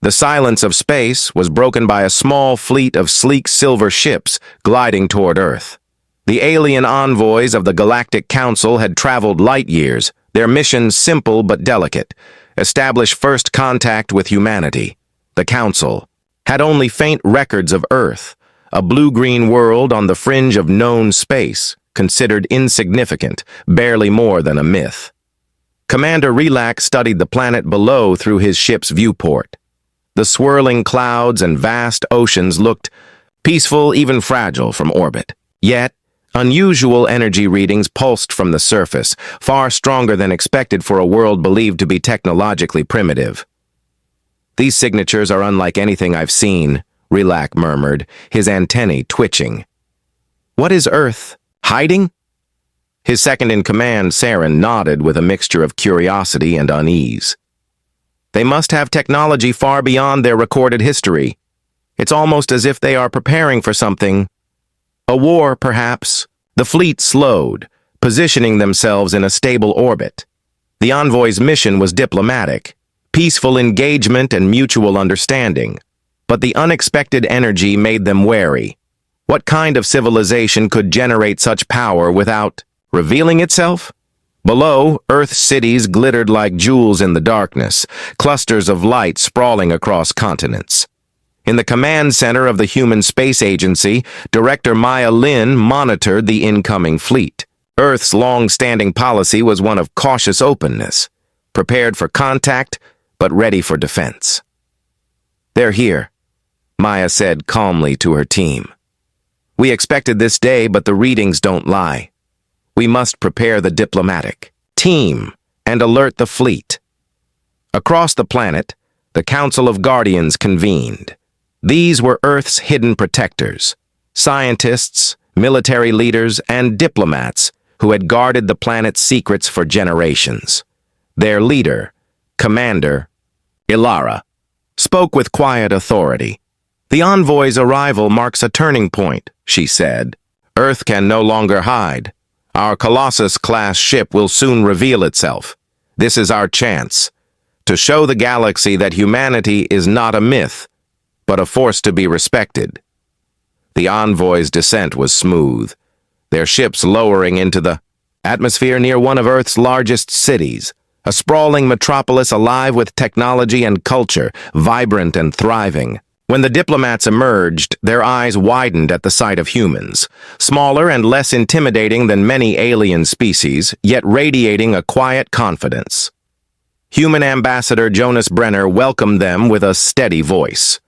The silence of space was broken by a small fleet of sleek silver ships gliding toward Earth. The alien envoys of the Galactic Council had traveled light years, their mission simple but delicate: establish first contact with humanity. The Council had only faint records of Earth, a blue-green world on the fringe of known space, considered insignificant, barely more than a myth. Commander Relax studied the planet below through his ship's viewport. The swirling clouds and vast oceans looked peaceful, even fragile, from orbit. Yet, unusual energy readings pulsed from the surface, far stronger than expected for a world believed to be technologically primitive. "These signatures are unlike anything I've seen," Relax murmured, his antennae twitching. "What is Earth? Hiding?" His second-in-command, Saren, nodded with a mixture of curiosity and unease. "They must have technology far beyond their recorded history. It's almost as if they are preparing for something. A war, perhaps." The fleet slowed, positioning themselves in a stable orbit. The envoy's mission was diplomatic, peaceful engagement and mutual understanding. But the unexpected energy made them wary. What kind of civilization could generate such power without revealing itself? Below, Earth's cities glittered like jewels in the darkness, clusters of light sprawling across continents. In the command center of the Human Space Agency, Director Maya Lin monitored the incoming fleet. Earth's long-standing policy was one of cautious openness, prepared for contact, but ready for defense. "They're here," Maya said calmly to her team. "We expected this day, but the readings don't lie. We must prepare the diplomatic team and alert the fleet." Across the planet, the Council of Guardians convened. These were Earth's hidden protectors, scientists, military leaders, and diplomats who had guarded the planet's secrets for generations. Their leader, Commander Ilara, spoke with quiet authority. "The envoy's arrival marks a turning point," she said. "Earth can no longer hide. Our Colossus-Class ship will soon reveal itself. This is our chance to show the galaxy that humanity is not a myth, but a force to be respected." The envoy's descent was smooth, their ships lowering into the atmosphere near one of Earth's largest cities, a sprawling metropolis alive with technology and culture, vibrant and thriving. When the diplomats emerged, their eyes widened at the sight of humans, smaller and less intimidating than many alien species, yet radiating a quiet confidence. Human Ambassador Jonas Brenner welcomed them with a steady voice.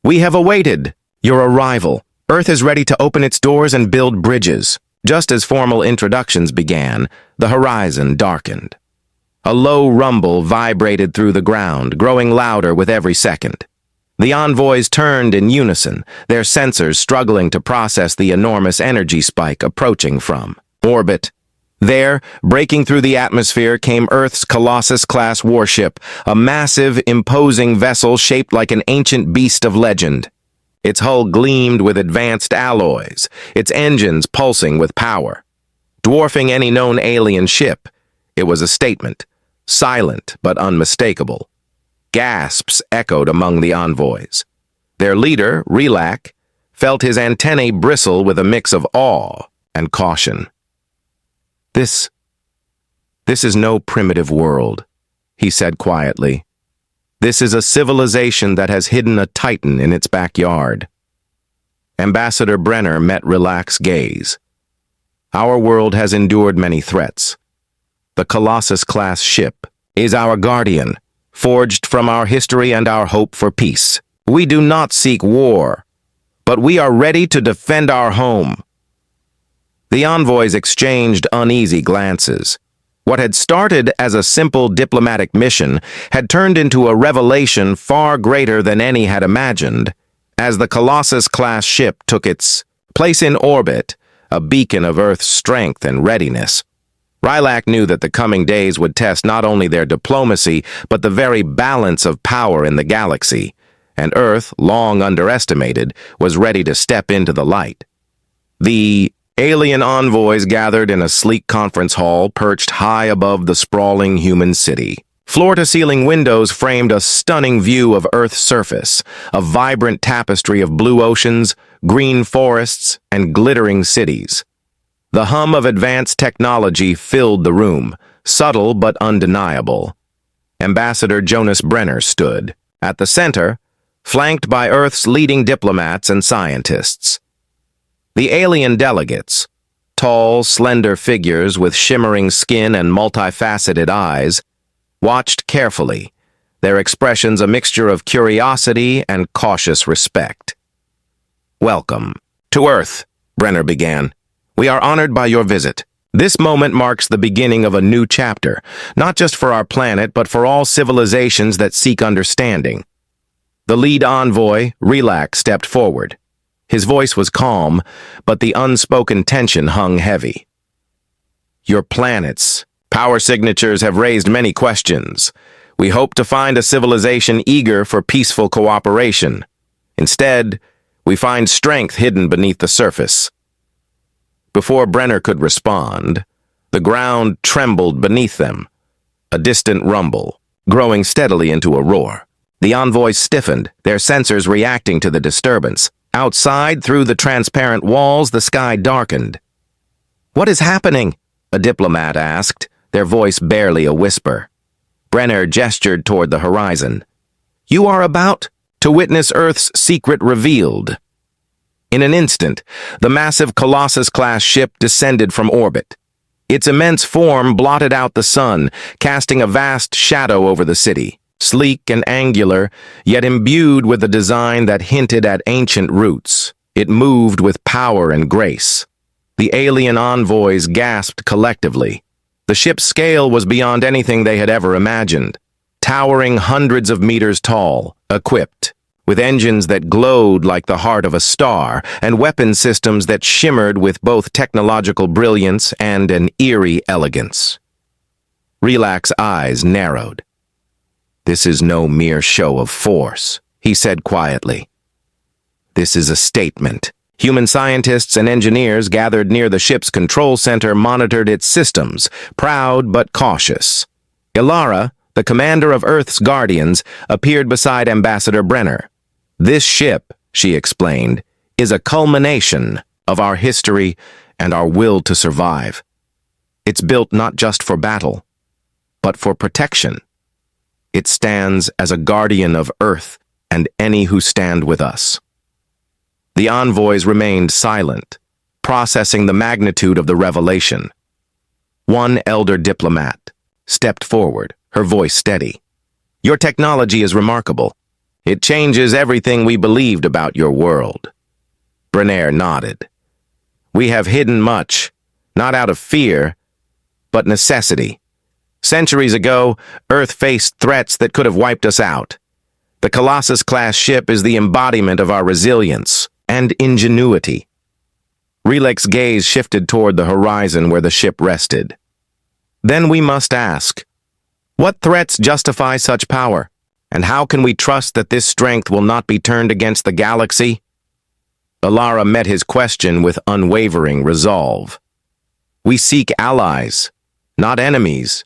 "We have awaited your arrival. Earth is ready to open its doors and build bridges." Just as formal introductions began, the horizon darkened. A low rumble vibrated through the ground, growing louder with every second. The envoys turned in unison, their sensors struggling to process the enormous energy spike approaching from orbit. There, breaking through the atmosphere, came Earth's Colossus-Class warship, a massive, imposing vessel shaped like an ancient beast of legend. Its hull gleamed with advanced alloys, its engines pulsing with power. Dwarfing any known alien ship, it was a statement, silent but unmistakable. Gasps echoed among the envoys. Their leader, Relax, felt his antennae bristle with a mix of awe and caution. This is no primitive world," he said quietly. "This is a civilization that has hidden a titan in its backyard." Ambassador Brenner met Relax's gaze. "Our world has endured many threats. The Colossus-Class ship is our guardian, forged from our history and our hope for peace. We do not seek war, but we are ready to defend our home." The envoys exchanged uneasy glances. What had started as a simple diplomatic mission had turned into a revelation far greater than any had imagined. As the Colossus-Class ship took its place in orbit, a beacon of Earth's strength and readiness, Relax knew that the coming days would test not only their diplomacy, but the very balance of power in the galaxy, and Earth, long underestimated, was ready to step into the light. The alien envoys gathered in a sleek conference hall perched high above the sprawling human city. Floor-to-ceiling windows framed a stunning view of Earth's surface, a vibrant tapestry of blue oceans, green forests, and glittering cities. The hum of advanced technology filled the room, subtle but undeniable. Ambassador Jonas Brenner stood, at the center, flanked by Earth's leading diplomats and scientists. The alien delegates, tall, slender figures with shimmering skin and multifaceted eyes, watched carefully, their expressions a mixture of curiosity and cautious respect. "Welcome to Earth," Brenner began. "We are honored by your visit. This moment marks the beginning of a new chapter, not just for our planet, but for all civilizations that seek understanding." The lead envoy, Relax, stepped forward. His voice was calm, but the unspoken tension hung heavy. "Your planet's power signatures have raised many questions. We hope to find a civilization eager for peaceful cooperation. Instead, we find strength hidden beneath the surface." Before Brenner could respond, the ground trembled beneath them, a distant rumble, growing steadily into a roar. The envoys stiffened, their sensors reacting to the disturbance. Outside, through the transparent walls, the sky darkened. "What is happening?" a diplomat asked, their voice barely a whisper. Brenner gestured toward the horizon. "You are about to witness Earth's secret revealed." In an instant, the massive Colossus-Class ship descended from orbit. Its immense form blotted out the sun, casting a vast shadow over the city. Sleek and angular, yet imbued with a design that hinted at ancient roots, it moved with power and grace. The alien envoys gasped collectively. The ship's scale was beyond anything they had ever imagined, towering hundreds of meters tall, equipped with engines that glowed like the heart of a star, and weapon systems that shimmered with both technological brilliance and an eerie elegance. Relax's eyes narrowed. "This is no mere show of force," he said quietly. "This is a statement." Human scientists and engineers gathered near the ship's control center monitored its systems, proud but cautious. Ilara, the commander of Earth's Guardians, appeared beside Ambassador Brenner. "This ship," she explained, "is a culmination of our history and our will to survive. It's built not just for battle, but for protection. It stands as a guardian of Earth and any who stand with us." The envoys remained silent, processing the magnitude of the revelation. One elder diplomat stepped forward, her voice steady. "Your technology is remarkable. It changes everything we believed about your world." Brenner nodded. "We have hidden much, not out of fear, but necessity. Centuries ago, Earth faced threats that could have wiped us out. The Colossus-Class ship is the embodiment of our resilience and ingenuity." Relax's gaze shifted toward the horizon where the ship rested. "Then we must ask, what threats justify such power? And how can we trust that this strength will not be turned against the galaxy?" Ilara met his question with unwavering resolve. "We seek allies, not enemies.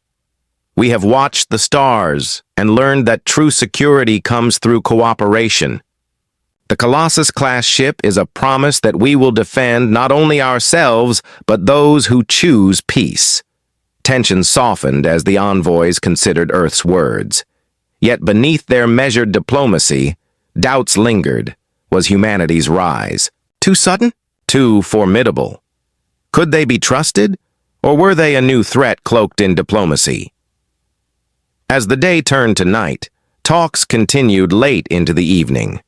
We have watched the stars and learned that true security comes through cooperation. The Colossus-Class ship is a promise that we will defend not only ourselves, but those who choose peace." Tension softened as the envoys considered Earth's words. Yet beneath their measured diplomacy, doubts lingered. Was humanity's rise too sudden? Too formidable? Could they be trusted? Or were they a new threat cloaked in diplomacy? As the day turned to night, talks continued late into the evening.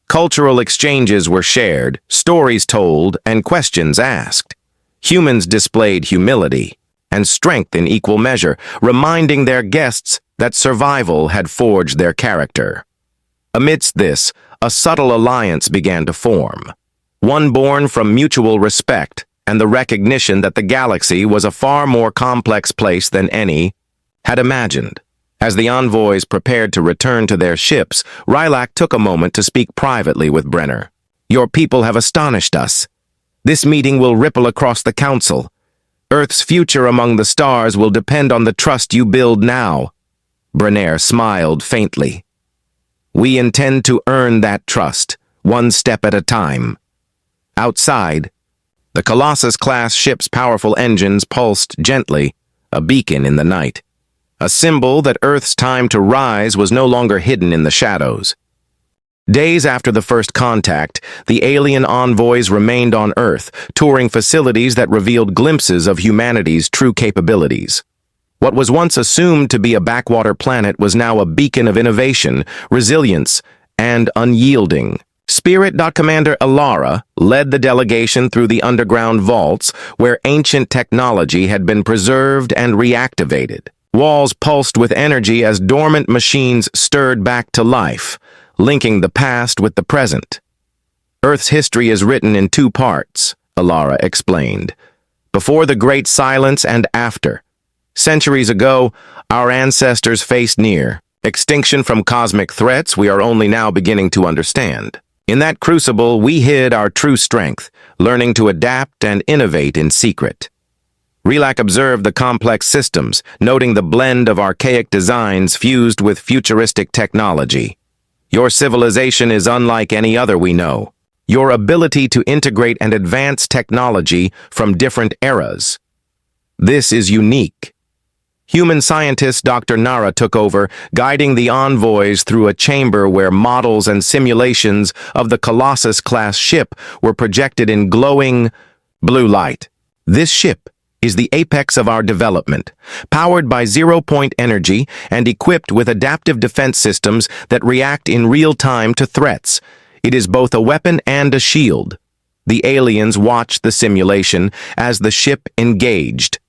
Cultural exchanges were shared, stories told, and questions asked. Humans displayed humility and strength in equal measure, reminding their guests that survival had forged their character. Amidst this, a subtle alliance began to form, one born from mutual respect and the recognition that the galaxy was a far more complex place than any had imagined. As the envoys prepared to return to their ships, Relax took a moment to speak privately with Brenner. "Your people have astonished us. This meeting will ripple across the Council. Earth's future among the stars will depend on the trust you build now." Brenner smiled faintly. We intend to earn that trust, one step at a time. Outside, the Colossus-Class ship's powerful engines pulsed gently, a beacon in the night. A symbol that Earth's time to rise was no longer hidden in the shadows. Days after the first contact, the alien envoys remained on Earth, touring facilities that revealed glimpses of humanity's true capabilities. What was once assumed to be a backwater planet was now a beacon of innovation, resilience, and unyielding. Spirit Commander Alara led the delegation through the underground vaults where ancient technology had been preserved and reactivated. Walls pulsed with energy as dormant machines stirred back to life, linking the past with the present. Earth's history is written in two parts, Alara explained. Before the Great Silence and after. Centuries ago, our ancestors faced near extinction from cosmic threats we are only now beginning to understand. In that crucible, we hid our true strength, learning to adapt and innovate in secret. Relak observed the complex systems, noting the blend of archaic designs fused with futuristic technology. Your civilization is unlike any other we know. Your ability to integrate and advance technology from different eras. This is unique. Human scientist Dr. Nara took over, guiding the envoys through a chamber where models and simulations of the Colossus-Class ship were projected in glowing blue light. This ship is the apex of our development, powered by zero-point energy and equipped with adaptive defense systems that react in real time to threats. It is both a weapon and a shield. The aliens watched the simulation as the ship engaged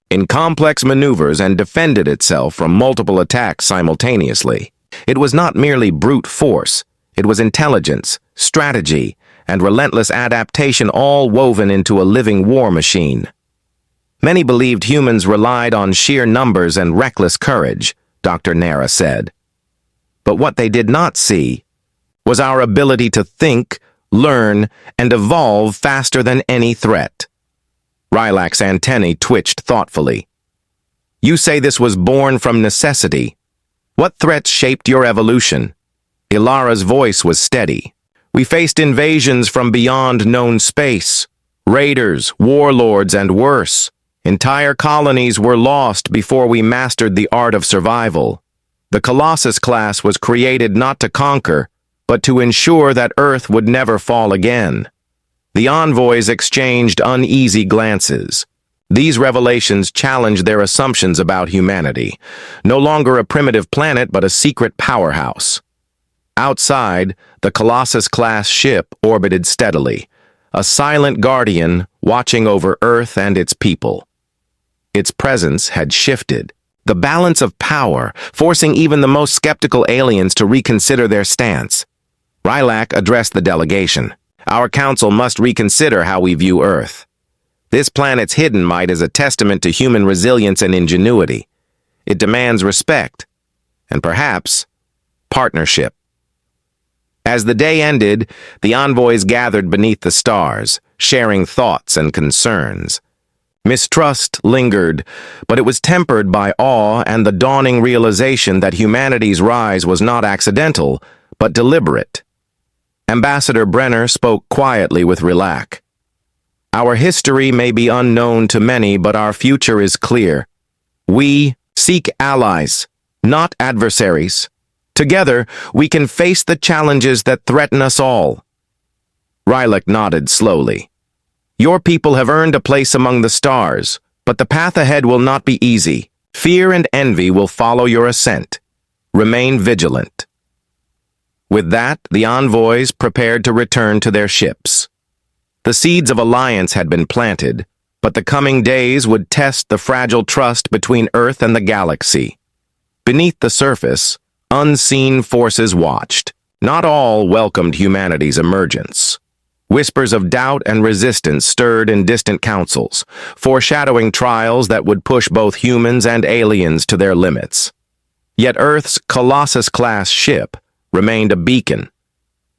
in complex maneuvers and defended itself from multiple attacks simultaneously. It was not merely brute force. It was intelligence, strategy, and relentless adaptation all woven into a living war machine. Many believed humans relied on sheer numbers and reckless courage, Dr. Nara said. But what they did not see was our ability to think, learn, and evolve faster than any threat. Rylak's antennae twitched thoughtfully. You say this was born from necessity. What threats shaped your evolution? Ilara's voice was steady. We faced invasions from beyond known space. Raiders, warlords, and worse. Entire colonies were lost before we mastered the art of survival. The Colossus-Class was created not to conquer, but to ensure that Earth would never fall again. The envoys exchanged uneasy glances. These revelations challenged their assumptions about humanity. No longer a primitive planet, but a secret powerhouse. Outside, the Colossus-Class ship orbited steadily, a silent guardian watching over Earth and its people. Its presence had shifted, the balance of power, forcing even the most skeptical aliens to reconsider their stance. Rylak addressed the delegation. Our council must reconsider how we view Earth. This planet's hidden might is a testament to human resilience and ingenuity. It demands respect, and perhaps partnership. As the day ended, the envoys gathered beneath the stars, sharing thoughts and concerns. Mistrust lingered, but it was tempered by awe and the dawning realization that humanity's rise was not accidental, but deliberate. Ambassador Brenner spoke quietly with Rylak. Our history may be unknown to many, but our future is clear. We seek allies, not adversaries. Together, we can face the challenges that threaten us all. Rylak nodded slowly. Your people have earned a place among the stars, but the path ahead will not be easy. Fear and envy will follow your ascent. Remain vigilant. With that, the envoys prepared to return to their ships. The seeds of alliance had been planted, but the coming days would test the fragile trust between Earth and the galaxy. Beneath the surface, unseen forces watched. Not all welcomed humanity's emergence. Whispers of doubt and resistance stirred in distant councils, foreshadowing trials that would push both humans and aliens to their limits. Yet Earth's Colossus-Class ship remained a beacon,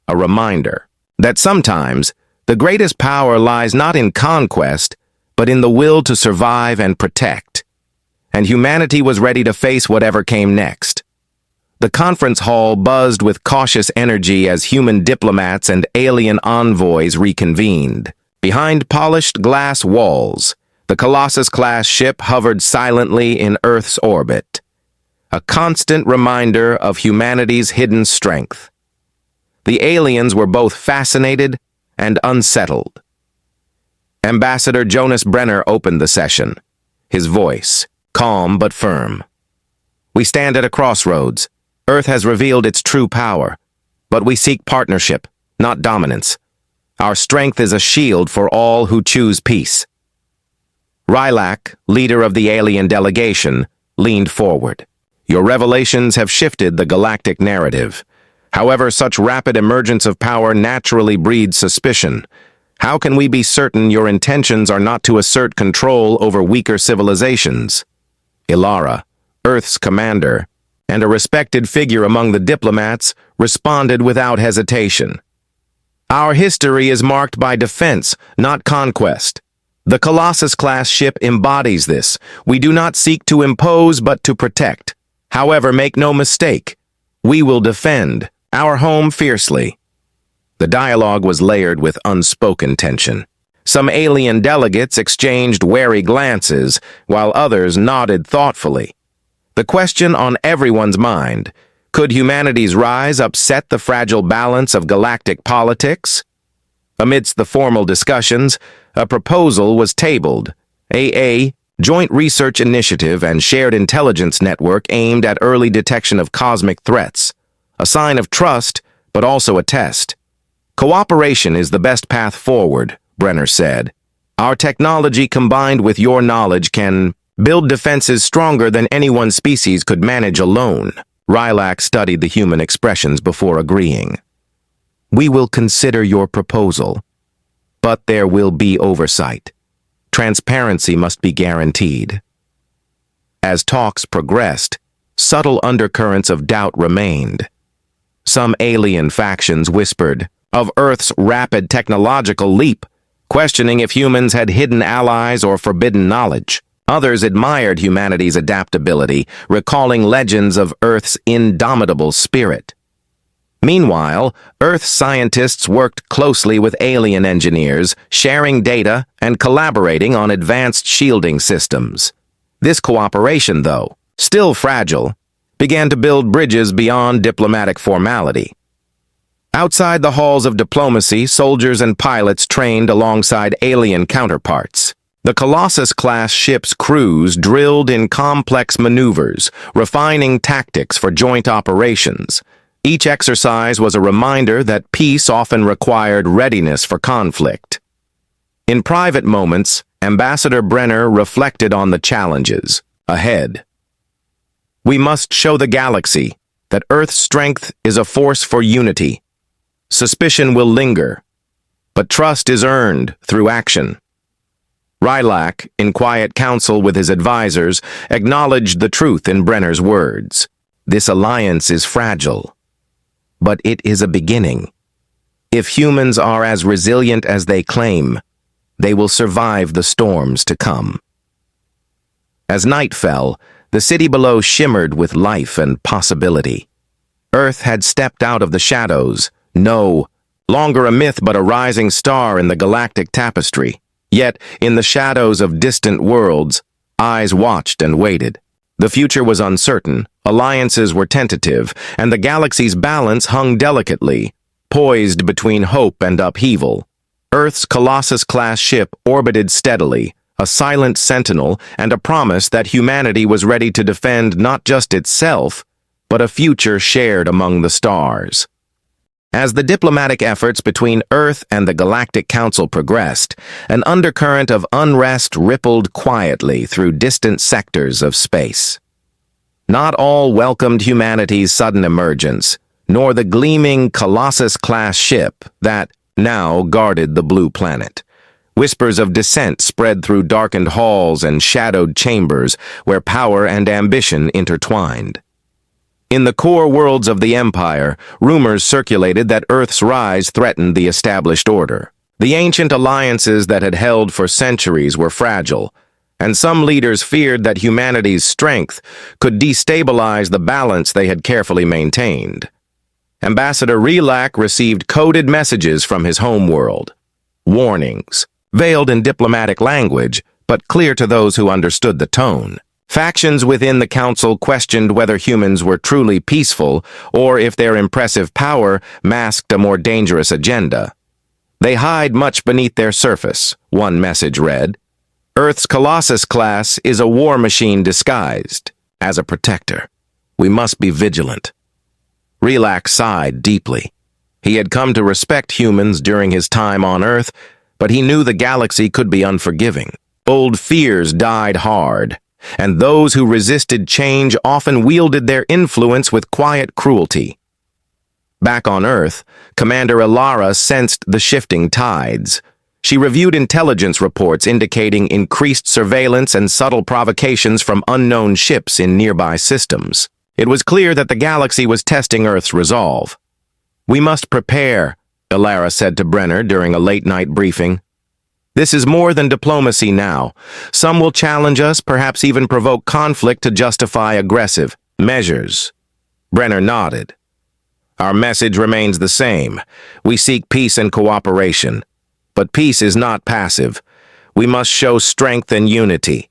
a reminder that sometimes the greatest power lies not in conquest, but in the will to survive and protect. and humanity was ready to face whatever came next. The conference hall buzzed with cautious energy as human diplomats and alien envoys reconvened. Behind polished glass walls, the Colossus-Class ship hovered silently in Earth's orbit, a constant reminder of humanity's hidden strength. The aliens were both fascinated and unsettled. Ambassador Jonas Brenner opened the session, his voice calm but firm. "We stand at a crossroads. Earth has revealed its true power, but we seek partnership, not dominance. Our strength is a shield for all who choose peace." Rylak, leader of the alien delegation, leaned forward. "Your revelations have shifted the galactic narrative. However, such rapid emergence of power naturally breeds suspicion. How can we be certain your intentions are not to assert control over weaker civilizations?" Ilara, Earth's commander, and a respected figure among the diplomats, responded without hesitation. "Our history is marked by defense, not conquest. The Colossus-Class ship embodies this. We do not seek to impose but to protect. However, make no mistake, we will defend our home fiercely." The dialogue was layered with unspoken tension. Some alien delegates exchanged wary glances, while others nodded thoughtfully. The question on everyone's mind: could humanity's rise upset the fragile balance of galactic politics? Amidst the formal discussions, a proposal was tabled. A joint research initiative and shared intelligence network aimed at early detection of cosmic threats. A sign of trust, but also a test. "Cooperation is the best path forward," Brenner said. "Our technology combined with your knowledge can build defenses stronger than any one species could manage alone." Rylak studied the human expressions before agreeing. "We will consider your proposal, but there will be oversight. Transparency must be guaranteed." As talks progressed, subtle undercurrents of doubt remained. Some alien factions whispered of Earth's rapid technological leap, questioning if humans had hidden allies or forbidden knowledge. Others admired humanity's adaptability, recalling legends of Earth's indomitable spirit. Meanwhile, Earth scientists worked closely with alien engineers, sharing data and collaborating on advanced shielding systems. This cooperation, though still fragile, began to build bridges beyond diplomatic formality. Outside the halls of diplomacy, soldiers and pilots trained alongside alien counterparts. The Colossus-Class ship's crews drilled in complex maneuvers, refining tactics for joint operations. Each exercise was a reminder that peace often required readiness for conflict. In private moments, Ambassador Brenner reflected on the challenges ahead. "We must show the galaxy that Earth's strength is a force for unity. Suspicion will linger, but trust is earned through action." Rylak, in quiet counsel with his advisors, acknowledged the truth in Brenner's words. "This alliance is fragile, but it is a beginning. If humans are as resilient as they claim, they will survive the storms to come." As night fell, the city below shimmered with life and possibility. Earth had stepped out of the shadows, no longer a myth but a rising star in the galactic tapestry. Yet, in the shadows of distant worlds, eyes watched and waited. The future was uncertain, alliances were tentative, and the galaxy's balance hung delicately, poised between hope and upheaval. Earth's Colossus-Class ship orbited steadily, a silent sentinel and a promise that humanity was ready to defend not just itself, but a future shared among the stars. As the diplomatic efforts between Earth and the Galactic Council progressed, an undercurrent of unrest rippled quietly through distant sectors of space. Not all welcomed humanity's sudden emergence, nor the gleaming Colossus-Class ship that now guarded the blue planet. Whispers of dissent spread through darkened halls and shadowed chambers where power and ambition intertwined. In the core worlds of the Empire, rumors circulated that Earth's rise threatened the established order. The ancient alliances that had held for centuries were fragile, and some leaders feared that humanity's strength could destabilize the balance they had carefully maintained. Ambassador Relac received coded messages from his homeworld. Warnings, veiled in diplomatic language, but clear to those who understood the tone. Factions within the council questioned whether humans were truly peaceful or if their impressive power masked a more dangerous agenda. They hide much beneath their surface, one message read. Earth's Colossus-Class is a war machine disguised as a protector. We must be vigilant. Relax sighed deeply. He had come to respect humans during his time on Earth, but he knew the galaxy could be unforgiving. Old fears died hard, and those who resisted change often wielded their influence with quiet cruelty. Back on Earth, Commander Ilara sensed the shifting tides. She reviewed intelligence reports indicating increased surveillance and subtle provocations from unknown ships in nearby systems. It was clear that the galaxy was testing Earth's resolve. We must prepare, Ilara said to Brenner during a late-night briefing. This is more than diplomacy now. Some will challenge us, perhaps even provoke conflict to justify aggressive measures. Brenner nodded. Our message remains the same. We seek peace and cooperation. But peace is not passive. We must show strength and unity.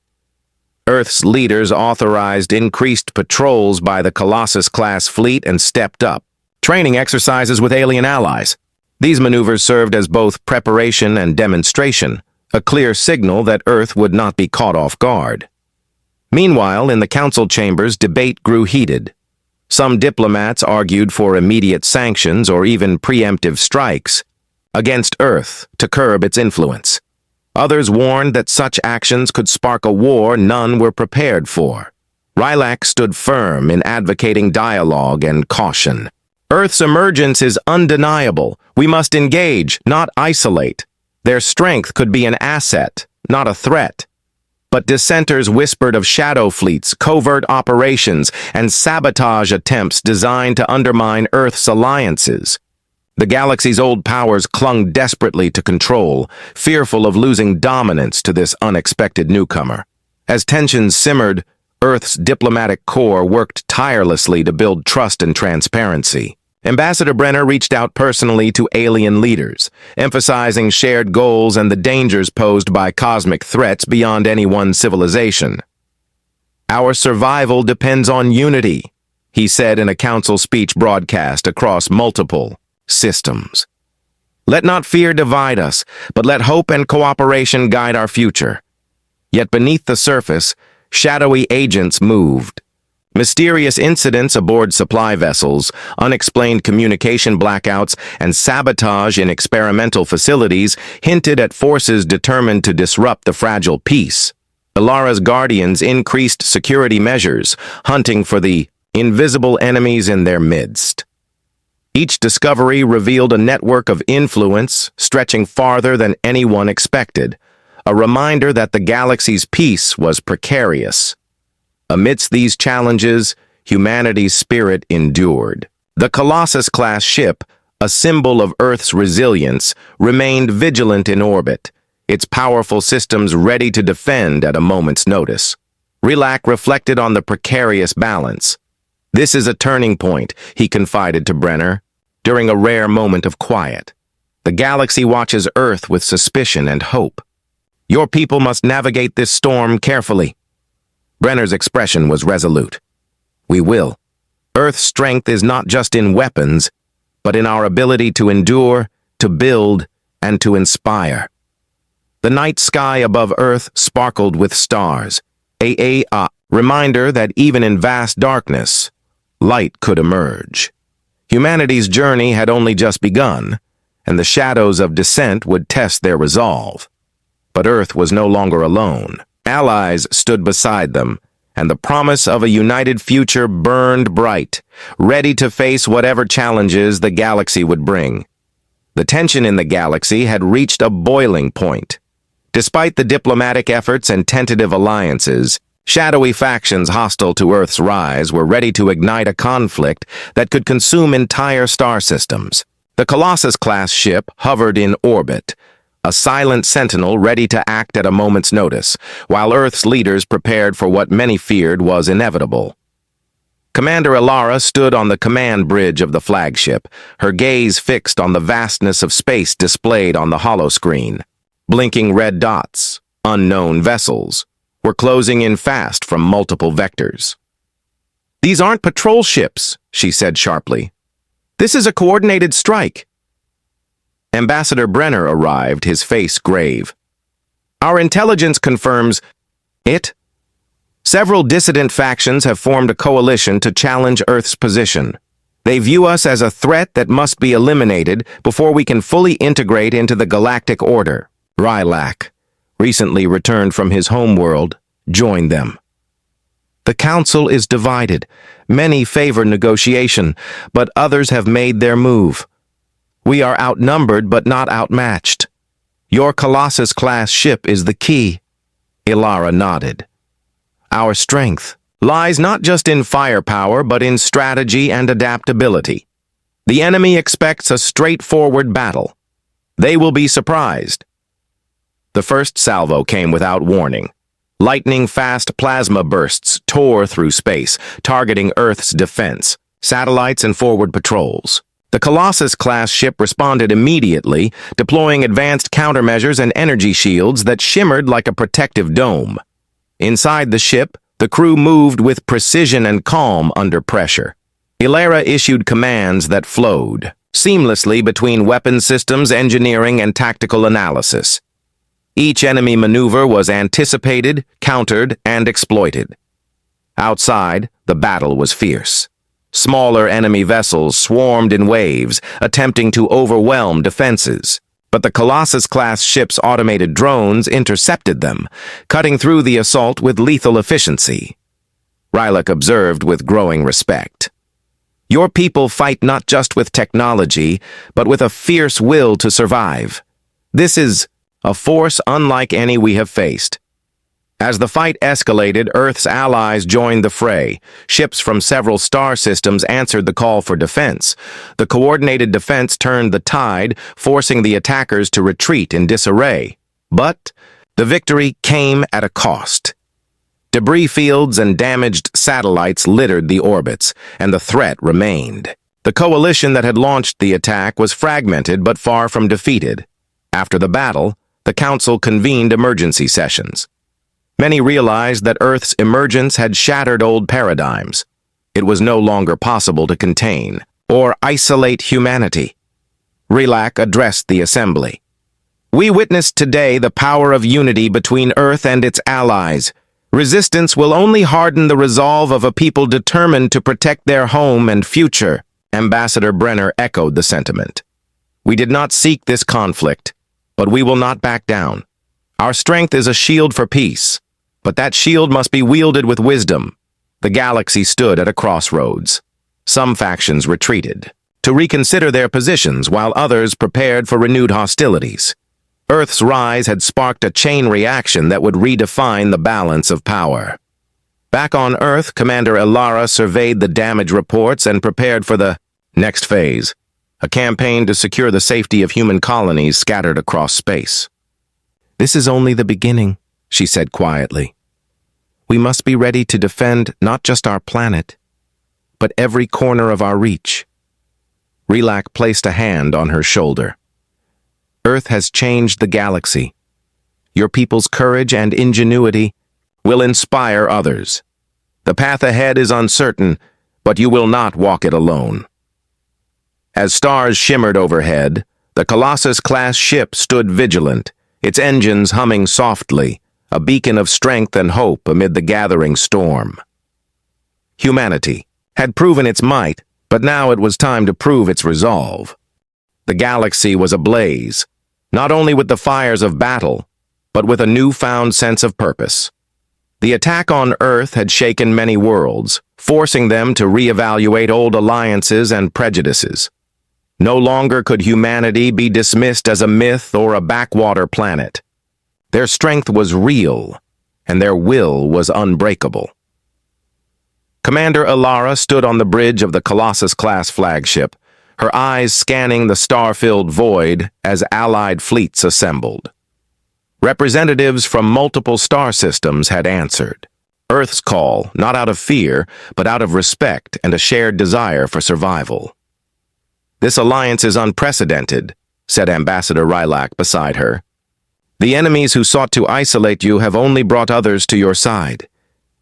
Earth's leaders authorized increased patrols by the Colossus-Class fleet and stepped up training exercises with alien allies. These maneuvers served as both preparation and demonstration, a clear signal that Earth would not be caught off guard. Meanwhile, in the council chambers, debate grew heated. Some diplomats argued for immediate sanctions or even preemptive strikes against Earth to curb its influence. Others warned that such actions could spark a war none were prepared for. Relac stood firm in advocating dialogue and caution. Earth's emergence is undeniable. We must engage, not isolate. Their strength could be an asset, not a threat. But dissenters whispered of shadow fleets, covert operations, and sabotage attempts designed to undermine Earth's alliances. The galaxy's old powers clung desperately to control, fearful of losing dominance to this unexpected newcomer. As tensions simmered, Earth's diplomatic corps worked tirelessly to build trust and transparency. Ambassador Brenner reached out personally to alien leaders, emphasizing shared goals and the dangers posed by cosmic threats beyond any one civilization. Our survival depends on unity, he said in a council speech broadcast across multiple systems. Let not fear divide us, but let hope and cooperation guide our future. Yet beneath the surface, shadowy agents moved. Mysterious incidents aboard supply vessels, unexplained communication blackouts, and sabotage in experimental facilities hinted at forces determined to disrupt the fragile peace. Ilara's guardians increased security measures, hunting for the invisible enemies in their midst. Each discovery revealed a network of influence stretching farther than anyone expected, a reminder that the galaxy's peace was precarious. Amidst these challenges, humanity's spirit endured. The Colossus-Class ship, a symbol of Earth's resilience, remained vigilant in orbit, its powerful systems ready to defend at a moment's notice. Relac reflected on the precarious balance. This is a turning point, he confided to Brenner, during a rare moment of quiet. The galaxy watches Earth with suspicion and hope. Your people must navigate this storm carefully. Brenner's expression was resolute. We will. Earth's strength is not just in weapons, but in our ability to endure, to build, and to inspire. The night sky above Earth sparkled with stars, a reminder that even in vast darkness, light could emerge. Humanity's journey had only just begun, and the shadows of dissent would test their resolve. But Earth was no longer alone. Allies stood beside them, and the promise of a united future burned bright, ready to face whatever challenges the galaxy would bring. The tension in the galaxy had reached a boiling point. Despite the diplomatic efforts and tentative alliances, shadowy factions hostile to Earth's rise were ready to ignite a conflict that could consume entire star systems. The Colossus-Class ship hovered in orbit, a silent sentinel ready to act at a moment's notice, while Earth's leaders prepared for what many feared was inevitable. Commander Alara stood on the command bridge of the flagship, her gaze fixed on the vastness of space displayed on the holoscreen. Blinking red dots, unknown vessels, were closing in fast from multiple vectors. "These aren't patrol ships," she said sharply. "This is a coordinated strike." Ambassador Brenner arrived, his face grave. "Our intelligence confirms it. Several dissident factions have formed a coalition to challenge Earth's position. They view us as a threat that must be eliminated before we can fully integrate into the Galactic Order." Rylak, recently returned from his homeworld, joined them. "The Council is divided. Many favor negotiation, but others have made their move. We are outnumbered but not outmatched. Your Colossus-Class ship is the key." Ilara nodded. "Our strength lies not just in firepower but in strategy and adaptability. The enemy expects a straightforward battle. They will be surprised." The first salvo came without warning. Lightning-fast plasma bursts tore through space, targeting Earth's defense, satellites, and forward patrols. The Colossus-class ship responded immediately, deploying advanced countermeasures and energy shields that shimmered like a protective dome. Inside the ship, the crew moved with precision and calm under pressure. Ilara issued commands that flowed seamlessly between weapon systems, engineering, and tactical analysis. Each enemy maneuver was anticipated, countered, and exploited. Outside, the battle was fierce. Smaller enemy vessels swarmed in waves, attempting to overwhelm defenses. But the Colossus-class ship's automated drones intercepted them, cutting through the assault with lethal efficiency. Rylak observed with growing respect. "Your people fight not just with technology, but with a fierce will to survive. This is a force unlike any we have faced." As the fight escalated, Earth's allies joined the fray. Ships from several star systems answered the call for defense. The coordinated defense turned the tide, forcing the attackers to retreat in disarray. But the victory came at a cost. Debris fields and damaged satellites littered the orbits, and the threat remained. The coalition that had launched the attack was fragmented but far from defeated. After the battle, the Council convened emergency sessions. Many realized that Earth's emergence had shattered old paradigms. It was no longer possible to contain or isolate humanity. Rylak addressed the assembly. "We witnessed today the power of unity between Earth and its allies. Resistance will only harden the resolve of a people determined to protect their home and future." Ambassador Brenner echoed the sentiment. "We did not seek this conflict, but we will not back down. Our strength is a shield for peace, but that shield must be wielded with wisdom." The galaxy stood at a crossroads. Some factions retreated to reconsider their positions while others prepared for renewed hostilities. Earth's rise had sparked a chain reaction that would redefine the balance of power. Back on Earth, Commander Ilara surveyed the damage reports and prepared for the next phase, a campaign to secure the safety of human colonies scattered across space. "This is only the beginning," she said quietly. "We must be ready to defend not just our planet, but every corner of our reach." Rylak placed a hand on her shoulder. "Earth has changed the galaxy. Your people's courage and ingenuity will inspire others. The path ahead is uncertain, but you will not walk it alone." As stars shimmered overhead, the Colossus-class ship stood vigilant, its engines humming softly, a beacon of strength and hope amid the gathering storm. Humanity had proven its might, but now it was time to prove its resolve. The galaxy was ablaze, not only with the fires of battle, but with a newfound sense of purpose. The attack on Earth had shaken many worlds, forcing them to reevaluate old alliances and prejudices. No longer could humanity be dismissed as a myth or a backwater planet. Their strength was real, and their will was unbreakable. Commander Ilara stood on the bridge of the Colossus-class flagship, her eyes scanning the star-filled void as allied fleets assembled. Representatives from multiple star systems had answered. Earth's call, not out of fear, but out of respect and a shared desire for survival. "This alliance is unprecedented," said Ambassador Rylak beside her. "The enemies who sought to isolate you have only brought others to your side."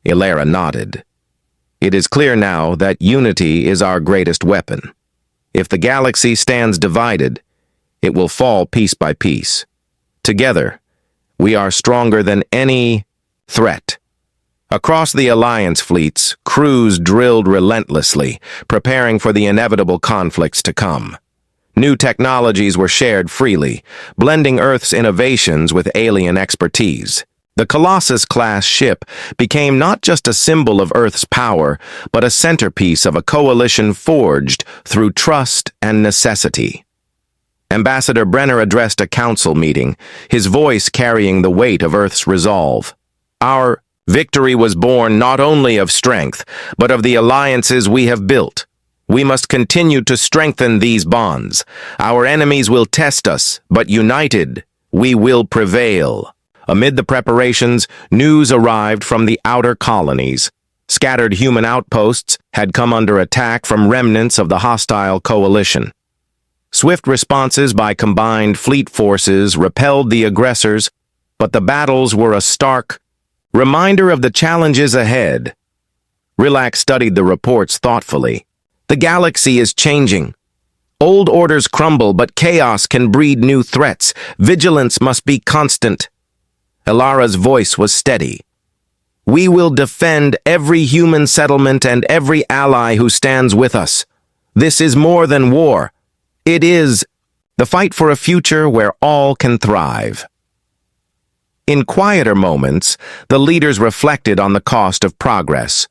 Ilara nodded. "It is clear now that unity is our greatest weapon. If the galaxy stands divided, it will fall piece by piece. Together, we are stronger than any threat." Across the Alliance fleets, crews drilled relentlessly, preparing for the inevitable conflicts to come. New technologies were shared freely, blending Earth's innovations with alien expertise. The Colossus-Class ship became not just a symbol of Earth's power, but a centerpiece of a coalition forged through trust and necessity. Ambassador Brenner addressed a council meeting, his voice carrying the weight of Earth's resolve. "Our victory was born not only of strength, but of the alliances we have built. We must continue to strengthen these bonds. Our enemies will test us, but united, we will prevail." Amid the preparations, news arrived from the outer colonies. Scattered human outposts had come under attack from remnants of the hostile coalition. Swift responses by combined fleet forces repelled the aggressors, but the battles were a stark reminder of the challenges ahead. Rylak studied the reports thoughtfully. "The galaxy is changing. Old orders crumble, but chaos can breed new threats. Vigilance must be constant." Ilara's voice was steady. "We will defend every human settlement and every ally who stands with us. This is more than war. It is the fight for a future where all can thrive." In quieter moments, the leaders reflected on the cost of progress.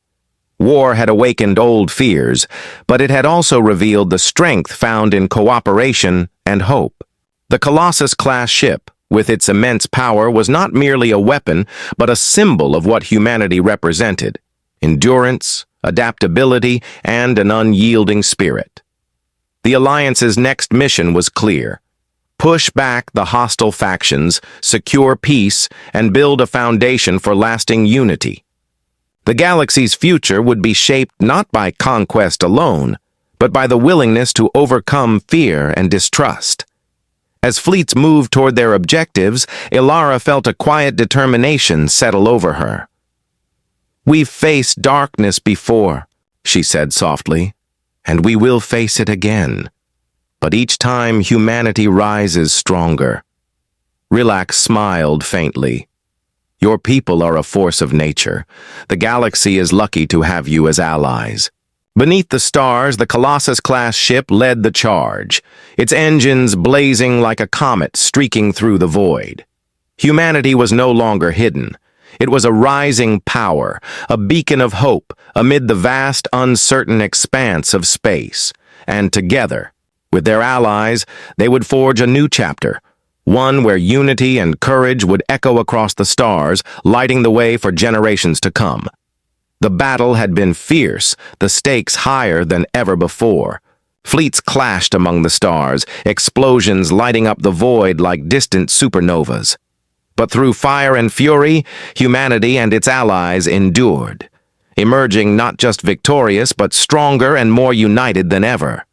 War had awakened old fears, but it had also revealed the strength found in cooperation and hope. The Colossus-Class ship, with its immense power, was not merely a weapon, but a symbol of what humanity represented: endurance, adaptability, and an unyielding spirit. The Alliance's next mission was clear: push back the hostile factions, secure peace, and build a foundation for lasting unity. The galaxy's future would be shaped not by conquest alone, but by the willingness to overcome fear and distrust. As fleets moved toward their objectives, Ilara felt a quiet determination settle over her. "We've faced darkness before," she said softly, "and we will face it again. But each time humanity rises stronger." Rylak smiled faintly. "Your people are a force of nature. The galaxy is lucky to have you as allies." Beneath the stars, the Colossus-Class ship led the charge, its engines blazing like a comet streaking through the void. Humanity was no longer hidden. It was a rising power, a beacon of hope amid the vast, uncertain expanse of space. And together, with their allies, they would forge a new chapter, one where unity and courage would echo across the stars, lighting the way for generations to come. The battle had been fierce, the stakes higher than ever before. Fleets clashed among the stars, explosions lighting up the void like distant supernovas. But through fire and fury, humanity and its allies endured, emerging not just victorious, but stronger and more united than ever.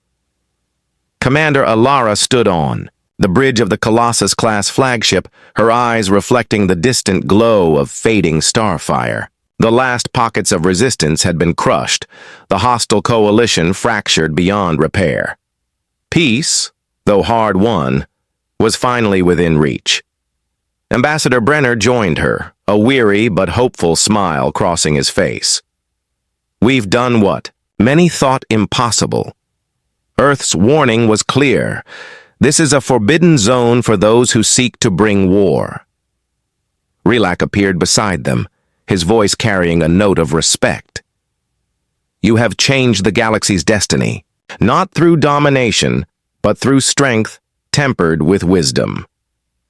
Commander Ilara stood on the bridge of the Colossus-Class flagship, her eyes reflecting the distant glow of fading starfire. The last pockets of resistance had been crushed, the hostile coalition fractured beyond repair. Peace, though hard-won, was finally within reach. Ambassador Brenner joined her, a weary but hopeful smile crossing his face. "We've done what many thought impossible. Earth's warning was clear. This is a forbidden zone for those who seek to bring war." Rylak appeared beside them, his voice carrying a note of respect. "You have changed the galaxy's destiny, not through domination, but through strength tempered with wisdom.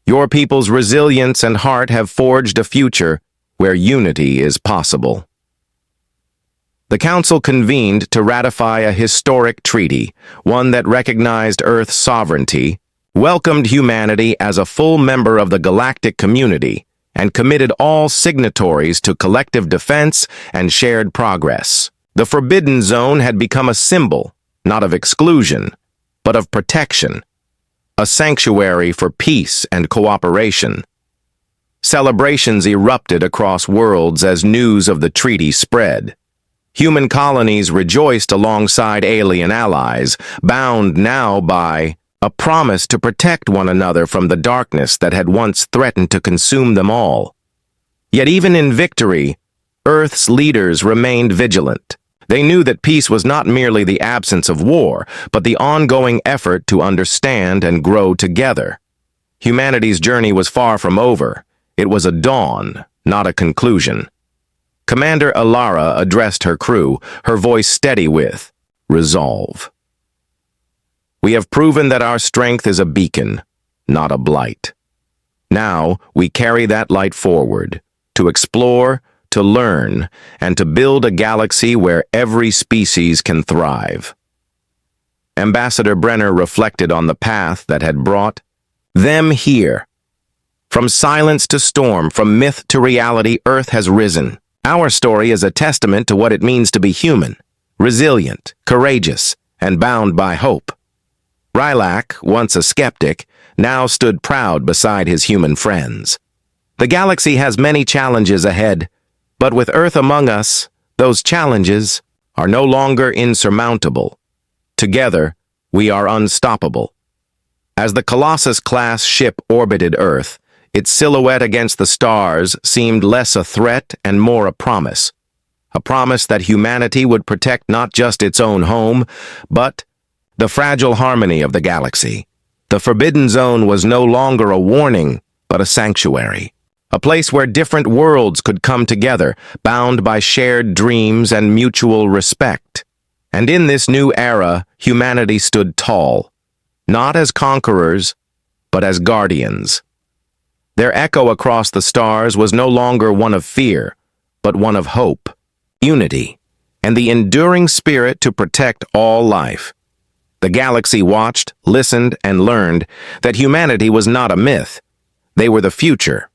Your people's resilience and heart have forged a future where unity is possible." The Council convened to ratify a historic treaty, one that recognized Earth's sovereignty, welcomed humanity as a full member of the galactic community, and committed all signatories to collective defense and shared progress. The Forbidden Zone had become a symbol, not of exclusion, but of protection, a sanctuary for peace and cooperation. Celebrations erupted across worlds as news of the treaty spread. Human colonies rejoiced alongside alien allies, bound now by a promise to protect one another from the darkness that had once threatened to consume them all. Yet even in victory, Earth's leaders remained vigilant. They knew that peace was not merely the absence of war, but the ongoing effort to understand and grow together. Humanity's journey was far from over. It was a dawn, not a conclusion. Commander Alara addressed her crew, her voice steady with resolve. We have proven that our strength is a beacon, not a blight. Now we carry that light forward, to explore, to learn, and to build a galaxy where every species can thrive. Ambassador Brenner reflected on the path that had brought them here. From silence to storm, from myth to reality, Earth has risen. Our story is a testament to what it means to be human, resilient, courageous, and bound by hope. Rylak, once a skeptic, now stood proud beside his human friends. The galaxy has many challenges ahead, but with Earth among us, those challenges are no longer insurmountable. Together, we are unstoppable. As the Colossus-Class ship orbited Earth, its silhouette against the stars seemed less a threat and more a promise that humanity would protect not just its own home, but the fragile harmony of the galaxy. The Forbidden Zone was no longer a warning, but a sanctuary, a place where different worlds could come together, bound by shared dreams and mutual respect. And in this new era, humanity stood tall, not as conquerors, but as guardians. Their echo across the stars was no longer one of fear, but one of hope, unity, and the enduring spirit to protect all life. The galaxy watched, listened, and learned that humanity was not a myth. They were the future,